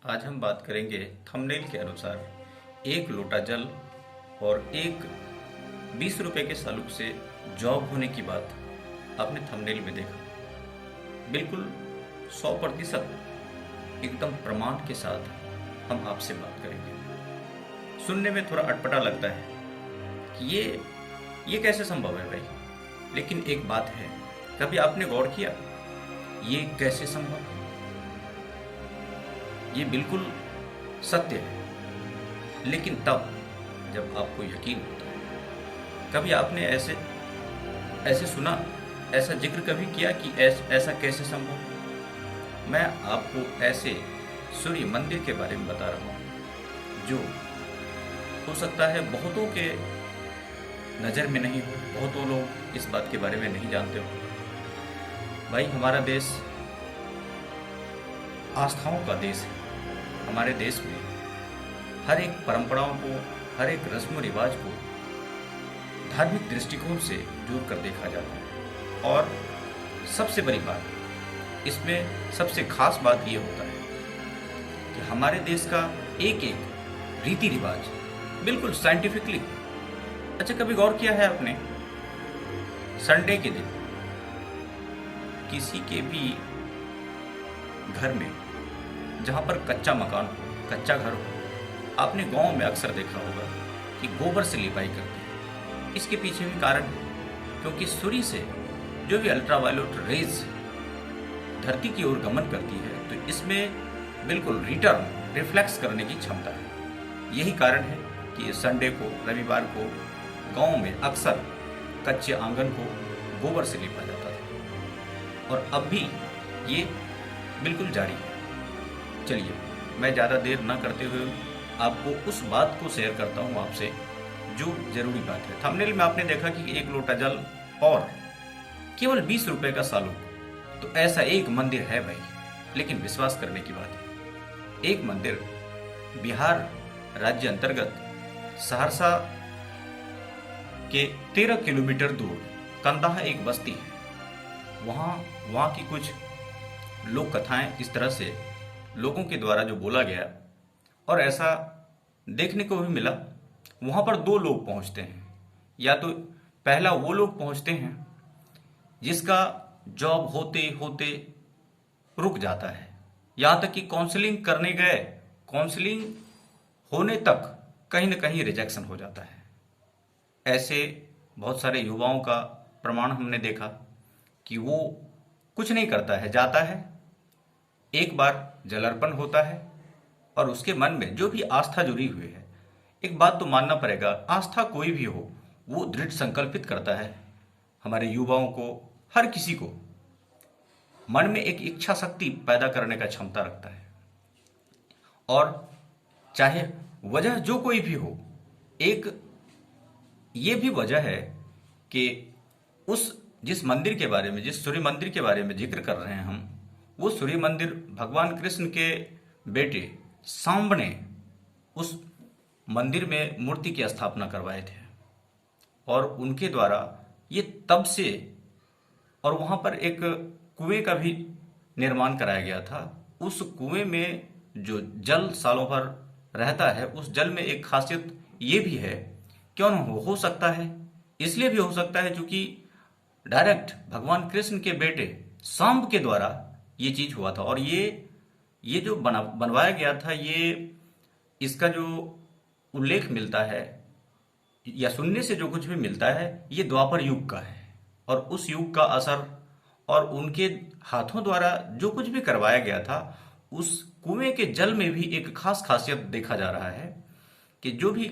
आज हम बात करेंगे थंबनेल के अनुसार एक लोटा जल और एक 20 रुपए के सालूक से जॉब होने की बात आपने थंबनेल में देखा। बिल्कुल 100% एकदम प्रमाण के साथ हम आपसे बात करेंगे। सुनने में थोड़ा अटपटा लगता है कि ये कैसे संभव है भाई, लेकिन एक बात है, कभी आपने गौर किया ये कैसे संभव है? ये बिल्कुल सत्य है, लेकिन तब जब आपको यकीन होता है। कभी आपने ऐसे ऐसे सुना, ऐसा जिक्र कभी किया कि ऐसा कैसे संभव? मैं आपको ऐसे सूर्य मंदिर के बारे में बता रहा हूँ जो हो सकता है बहुतों के नज़र में नहीं हो, बहुतों लोग इस बात के बारे में नहीं जानते हो। भाई, हमारा देश आस्थाओं का देश है। हमारे देश में हर एक परंपराओं को, हर एक रस्म रिवाज को धार्मिक दृष्टिकोण से जोड़ कर देखा जाता है। और सबसे बड़ी बात, इसमें सबसे खास बात ये होता है कि हमारे देश का एक एक रीति रिवाज बिल्कुल साइंटिफिकली। अच्छा, कभी गौर किया है आपने, संडे के दिन किसी के भी घर में जहाँ पर कच्चा मकान हो, कच्चा घर हो, आपने गांव में अक्सर देखा होगा कि गोबर से लिपाई करते हैं। इसके पीछे भी कारण है, क्योंकि सूर्य से जो भी अल्ट्रावायलेट रेज धरती की ओर गमन करती है, तो इसमें बिल्कुल रिटर्न रिफ्लेक्स करने की क्षमता है। यही कारण है कि संडे को, रविवार को गांव में अक्सर कच्चे आंगन को गोबर से लिपा जाता था, और अब भी ये बिल्कुल जारी है। चलिए, मैं ज़्यादा देर न करते हुए आपको उस बात को शेयर करता हूँ आपसे जो जरूरी बात है। थंबनेल में आपने देखा कि एक लोटा जल और केवल 20 रुपए का सालू, तो ऐसा एक मंदिर है भाई, लेकिन विश्वास करने की बात है। एक मंदिर बिहार राज्य अंतर्गत सहरसा के 13 किलोमीटर दूर कंदाहा एक बस्ती है। वहाँ की कुछ लोक कथाएं इस तरह से लोगों के द्वारा जो बोला गया, और ऐसा देखने को भी मिला, वहाँ पर दो लोग पहुँचते हैं। या तो पहला वो लोग पहुँचते हैं जिसका जॉब होते होते रुक जाता है, यहाँ तक कि काउंसलिंग करने गए, काउंसलिंग होने तक कहीं ना कहीं रिजेक्शन हो जाता है। ऐसे बहुत सारे युवाओं का प्रमाण हमने देखा कि वो कुछ नहीं करता है, जाता है, एक बार जल अर्पण होता है, और उसके मन में जो भी आस्था जुड़ी हुई है, एक बात तो मानना पड़ेगा, आस्था कोई भी हो, वो दृढ़ संकल्पित करता है। हमारे युवाओं को, हर किसी को मन में एक इच्छा शक्ति पैदा करने का क्षमता रखता है। और चाहे वजह जो कोई भी हो, एक ये भी वजह है कि उस जिस मंदिर के बारे में, जिस सूर्य मंदिर के बारे में जिक्र कर रहे हैं हम, वो सूर्य मंदिर भगवान कृष्ण के बेटे सांब ने उस मंदिर में मूर्ति की स्थापना करवाए थे, और उनके द्वारा ये तब से, और वहाँ पर एक कुएं का भी निर्माण कराया गया था। उस कुएं में जो जल सालों भर रहता है, उस जल में एक खासियत ये भी है, क्यों न हो सकता है, इसलिए भी हो सकता है क्योंकि डायरेक्ट भगवान कृष्ण के बेटे सांब के द्वारा ये चीज हुआ था। और ये जो बनवाया गया था, ये इसका जो उल्लेख मिलता है या सुनने से जो कुछ भी मिलता है, ये द्वापर युग का है। और उस युग का असर, और उनके हाथों द्वारा जो कुछ भी करवाया गया था, उस कुएं के जल में भी एक खास खासियत देखा जा रहा है कि जो भी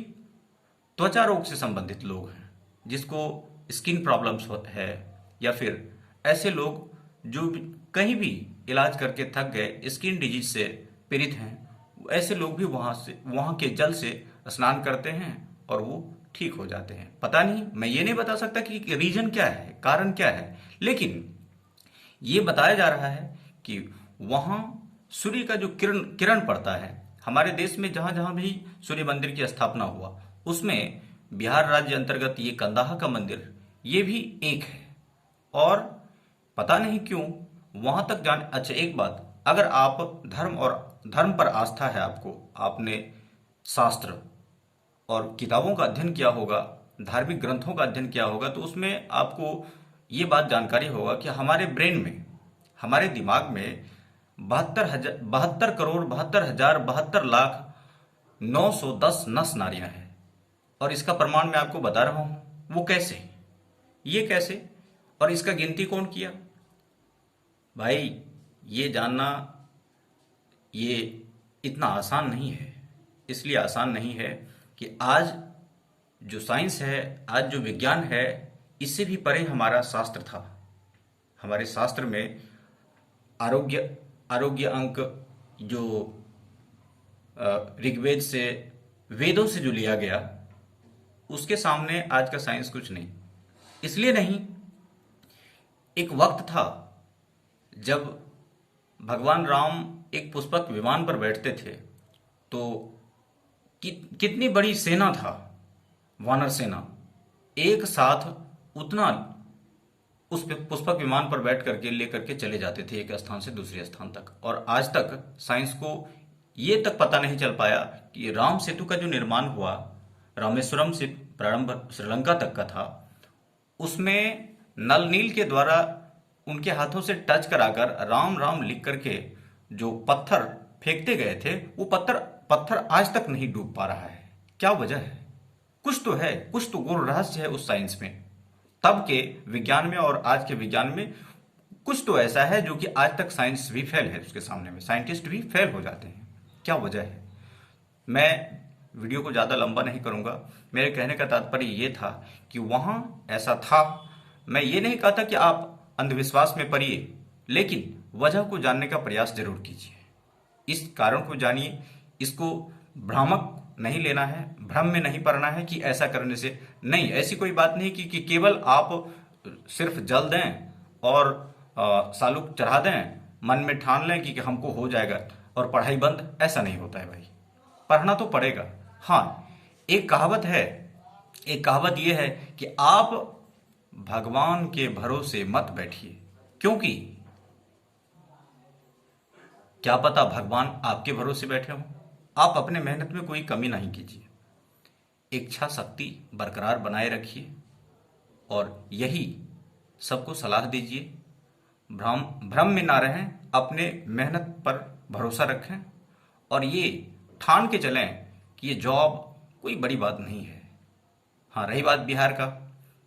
त्वचा रोग से संबंधित लोग हैं, जिसको स्किन प्रॉब्लम्स है, या फिर ऐसे लोग जो कहीं भी इलाज करके थक गए, स्किन डिजीज से पीड़ित हैं, ऐसे लोग भी वहाँ के जल से स्नान करते हैं और वो ठीक हो जाते हैं। पता नहीं, मैं ये नहीं बता सकता कि रीजन क्या है, कारण क्या है, लेकिन ये बताया जा रहा है कि वहाँ सूर्य का जो किरण पड़ता है, हमारे देश में जहाँ जहाँ भी सूर्य मंदिर की स्थापना हुआ, उसमें बिहार राज्य अंतर्गत ये कंदाहा का मंदिर ये भी एक है। और पता नहीं क्यों वहां तक जाने, अच्छा एक बात, अगर आप धर्म पर आस्था है आपको, आपने शास्त्र और किताबों का अध्ययन किया होगा, धार्मिक ग्रंथों का अध्ययन किया होगा, तो उसमें आपको ये बात जानकारी होगा कि हमारे ब्रेन में, हमारे दिमाग में 72,72,72,910 नस नाड़ियां हैं। और इसका प्रमाण मैं आपको बता रहा हूं। वो कैसे, ये कैसे, और इसका गिनती कौन किया? भाई ये जानना ये इतना आसान नहीं है। इसलिए आसान नहीं है कि आज जो साइंस है, आज जो विज्ञान है, इससे भी परे हमारा शास्त्र था। हमारे शास्त्र में आरोग्य अंक जो ऋग्वेद से, वेदों से जो लिया गया, उसके सामने आज का साइंस कुछ नहीं। इसलिए नहीं, एक वक्त था जब भगवान राम एक पुष्पक विमान पर बैठते थे, तो कितनी बड़ी सेना था, वानर सेना, एक साथ उतना उस पुष्पक विमान पर बैठ करके लेकर के चले जाते थे एक स्थान से दूसरे स्थान तक। और आज तक साइंस को ये तक पता नहीं चल पाया कि राम सेतु का जो निर्माण हुआ, रामेश्वरम से प्रारंभ श्रीलंका तक का था, उसमें नल नील के द्वारा उनके हाथों से टच कराकर राम राम लिख करके जो पत्थर फेंकते गए थे, वो पत्थर आज तक नहीं डूब पा रहा है। क्या वजह है? कुछ तो है, कुछ तो गूढ़ रहस्य है उस साइंस में। तब के विज्ञान में और आज के विज्ञान में कुछ तो ऐसा है जो कि आज तक साइंस भी फेल है, उसके सामने में साइंटिस्ट भी फेल हो जाते हैं। क्या वजह है? मैं वीडियो को ज़्यादा लंबा नहीं करूंगा। मेरे कहने का तात्पर्य ये था कि वहाँ ऐसा था। मैं ये नहीं कहता कि आप अंधविश्वास में पड़िए, लेकिन वजह को जानने का प्रयास जरूर कीजिए। इस कारण को जानिए, इसको भ्रामक नहीं लेना है, भ्रम में नहीं पड़ना है कि ऐसा करने से नहीं। ऐसी कोई बात नहीं कि केवल आप सिर्फ जल दें और सालूक चढ़ा दें, मन में ठान लें कि हमको हो जाएगा और पढ़ाई बंद। ऐसा नहीं होता है भाई, पढ़ना तो पड़ेगा। हाँ, एक कहावत है, एक कहावत यह है कि आप भगवान के भरोसे मत बैठिए, क्योंकि क्या पता भगवान आपके भरोसे बैठे हों। आप अपने मेहनत में कोई कमी नहीं कीजिए, इच्छा शक्ति बरकरार बनाए रखिए और यही सबको सलाह दीजिए। भ्रम में ना रहें, अपने मेहनत पर भरोसा रखें और ये ठान के चलें कि ये जॉब कोई बड़ी बात नहीं है। हाँ, रही बात बिहार का,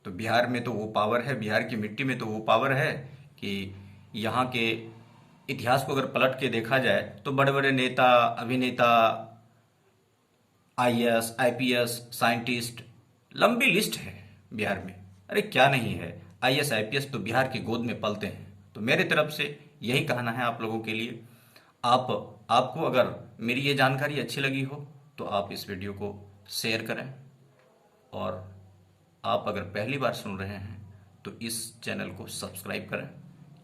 तो बिहार में तो वो पावर है, बिहार की मिट्टी में तो वो पावर है कि यहाँ के इतिहास को अगर पलट के देखा जाए तो बड़े बड़े नेता, अभिनेता, आईएएस, आईपीएस, साइंटिस्ट, लंबी लिस्ट है बिहार में। अरे क्या नहीं है, आईएएस आईपीएस तो बिहार की गोद में पलते हैं। तो मेरे तरफ से यही कहना है आप लोगों के लिए। आपको अगर मेरी ये जानकारी अच्छी लगी हो तो आप इस वीडियो को शेयर करें, और आप अगर पहली बार सुन रहे हैं तो इस चैनल को सब्सक्राइब करें,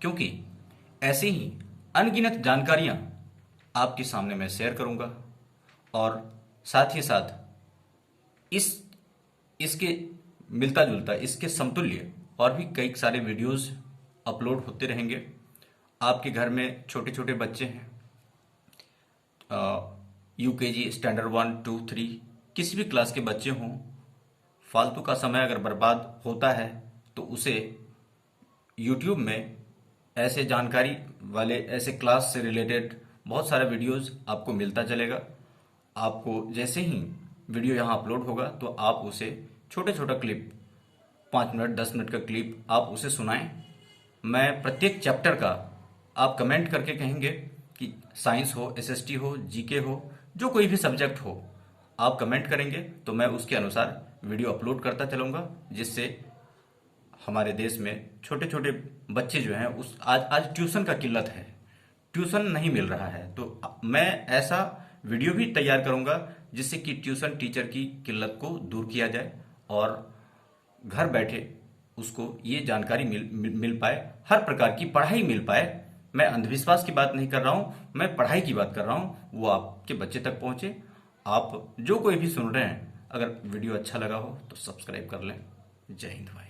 क्योंकि ऐसी ही अनगिनत जानकारियां आपके सामने मैं शेयर करूंगा। और साथ ही साथ इसके मिलता जुलता, इसके समतुल्य और भी कई सारे वीडियोस अपलोड होते रहेंगे। आपके घर में छोटे छोटे बच्चे हैं, यूकेजी, स्टैंडर्ड 1, 2, 3, किसी भी क्लास के बच्चे हों, फालतू का समय अगर बर्बाद होता है तो उसे यूट्यूब में ऐसे जानकारी वाले, ऐसे क्लास से रिलेटेड बहुत सारे वीडियोस आपको मिलता चलेगा। आपको जैसे ही वीडियो यहाँ अपलोड होगा तो आप उसे छोटे छोटा क्लिप, 5 मिनट 10 मिनट का क्लिप आप उसे सुनाएं। मैं प्रत्येक चैप्टर का आप कमेंट करके कहेंगे कि साइंस हो, एसएसटी हो, जीके हो, जो कोई भी सब्जेक्ट हो, आप कमेंट करेंगे तो मैं उसके अनुसार वीडियो अपलोड करता चलूँगा, जिससे हमारे देश में छोटे छोटे बच्चे जो हैं, उस आज ट्यूशन का किल्लत है, ट्यूशन नहीं मिल रहा है, तो मैं ऐसा वीडियो भी तैयार करूंगा जिससे कि ट्यूशन टीचर की किल्लत को दूर किया जाए और घर बैठे उसको ये जानकारी मिल पाए, हर प्रकार की पढ़ाई मिल पाए। मैं अंधविश्वास की बात नहीं कर रहा हूं, मैं पढ़ाई की बात कर रहा हूं, वो आपके बच्चे तक पहुंचे। आप जो कोई भी सुन रहे हैं, अगर वीडियो अच्छा लगा हो तो सब्सक्राइब कर लें। जय हिंद भाई।